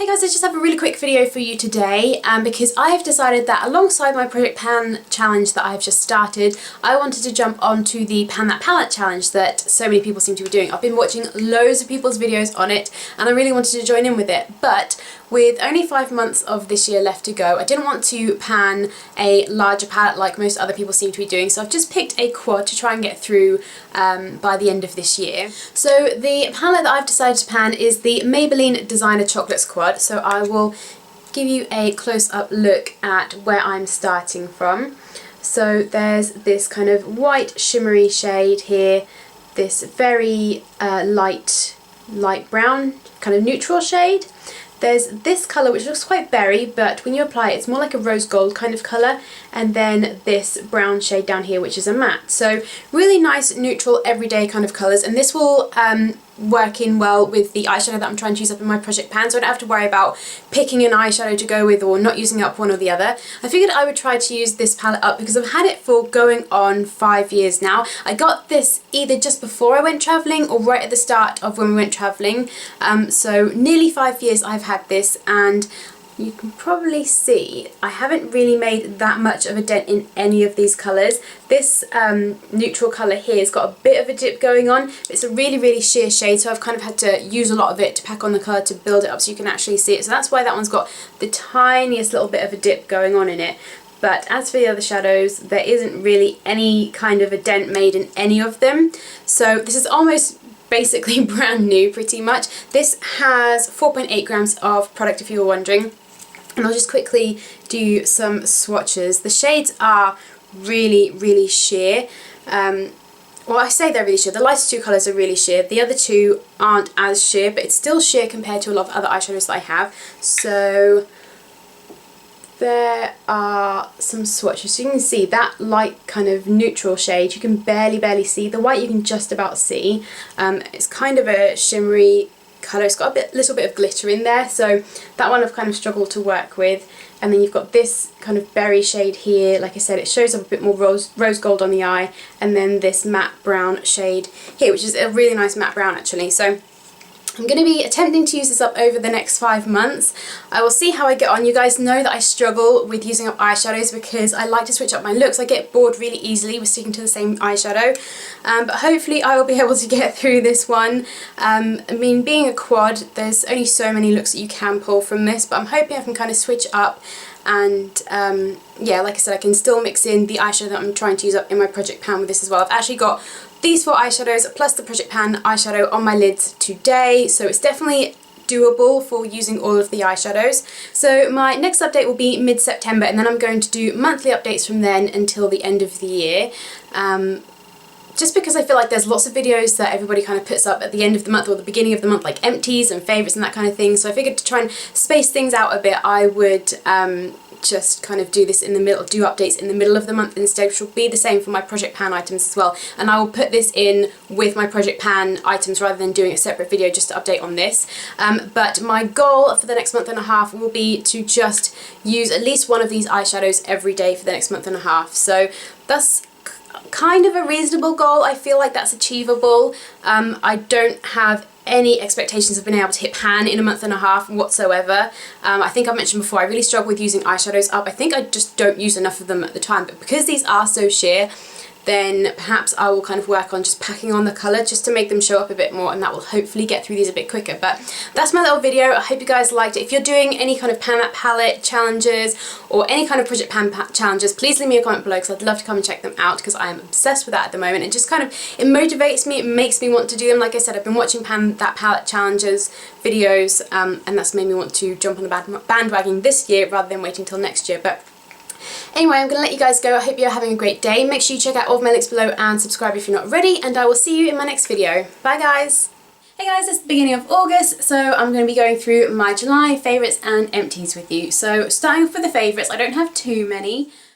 Hey guys, I just have a really quick video for you today because I have decided that alongside my Project Pan challenge that I've just started, I wanted to jump onto the Pan That Palette challenge that so many people seem to be doing. I've been watching loads of people's videos on it and I really wanted to join in with it, but with only 5 months of this year left to go, I didn't want to pan a larger palette like most other people seem to be doing, so I've just picked a quad to try and get through by the end of this year. So the palette that I've decided to pan is the Maybelline Designer Chocolates quad, so I will give you a close-up look at where I'm starting from. So there's this kind of white shimmery shade here, this very light brown kind of neutral shade. There's this colour which looks quite berry, but when you apply it it's more like a rose gold kind of colour, and then this brown shade down here which is a matte. So really nice neutral everyday kind of colours, and this will work in well with the eyeshadow that I'm trying to use up in my Project Pan, so I don't have to worry about picking an eyeshadow to go with or not using up one or the other. I figured I would try to use this palette up because I've had it for going on 5 years now. I got this either just before I went travelling or right at the start of when we went travelling, so nearly 5 years I've had this, and you can probably see I haven't really made that much of a dent in any of these colours. This neutral colour here has got a bit of a dip going on, but it's a really sheer shade, so I've kind of had to use a lot of it to pack on the colour to build it up so you can actually see it. So that's why that one's got the tiniest little bit of a dip going on in it. But as for the other shadows, there isn't really any kind of a dent made in any of them. So this is almost basically brand new pretty much. This has 4.8 grams of product if you were wondering. And I'll just quickly do some swatches. The shades are really sheer. Well, I say they're really sheer. The lighter two colours are really sheer. The other two aren't as sheer, but it's still sheer compared to a lot of other eyeshadows that I have. So there are some swatches. So you can see that light kind of neutral shade, you can barely see. The white you can just about see. It's kind of a shimmery colour. It's got a little bit of glitter in there, so that one I've kind of struggled to work with. And then you've got this kind of berry shade here. Like I said, it shows up a bit more rose gold on the eye, and then this matte brown shade here, which is a really nice matte brown actually. So I'm going to be attempting to use this up over the next 5 months. I will see how I get on. You guys know that I struggle with using up eyeshadows because I like to switch up my looks. I get bored really easily with sticking to the same eyeshadow, but hopefully I will be able to get through this one. I mean, being a quad, there's only so many looks that you can pull from this, but I'm hoping I can kind of switch up and yeah, like I said, I can still mix in the eyeshadow that I'm trying to use up in my Project Pan with this as well. I've actually got these 4 eyeshadows plus the Project Pan eyeshadow on my lids today, so it's definitely doable for using all of the eyeshadows. So my next update will be mid-September, and then I'm going to do monthly updates from then until the end of the year. Just because I feel like there's lots of videos that everybody kind of puts up at the end of the month or the beginning of the month, like empties and favourites and that kind of thing, so I figured to try and space things out a bit, I would just kind of do this in the middle, do updates in the middle of the month instead, which will be the same for my Project Pan items as well. And I will put this in with my Project Pan items rather than doing a separate video just to update on this. But my goal for the next month and a half will be to just use at least one of these eyeshadows every day for the next month and a half. So that's kind of a reasonable goal. I feel like that's achievable. I don't have any expectations of being able to hit pan in a month and a half whatsoever. I think I mentioned before I really struggle with using eyeshadows up. I think I just don't use enough of them at the time, but because these are so sheer, then perhaps I will kind of work on just packing on the colour just to make them show up a bit more, and that will hopefully get through these a bit quicker. But that's my little video. I hope you guys liked it. If you're doing any kind of Pan That Palette challenges or any kind of Project Pan challenges, please leave me a comment below because I'd love to come and check them out because I am obsessed with that at the moment. It just kind of, it motivates me, it makes me want to do them. Like I said, I've been watching Pan That Palette challenges videos, and that's made me want to jump on the bandwagon this year rather than waiting till next year. But anyway, I'm going to let you guys go. I hope you're having a great day. Make sure you check out all of my links below and subscribe if you're not already, and I will see you in my next video. Bye guys! Hey guys, it's the beginning of August, so I'm going to be going through my July favourites and empties with you. So starting off with the favourites, I don't have too many.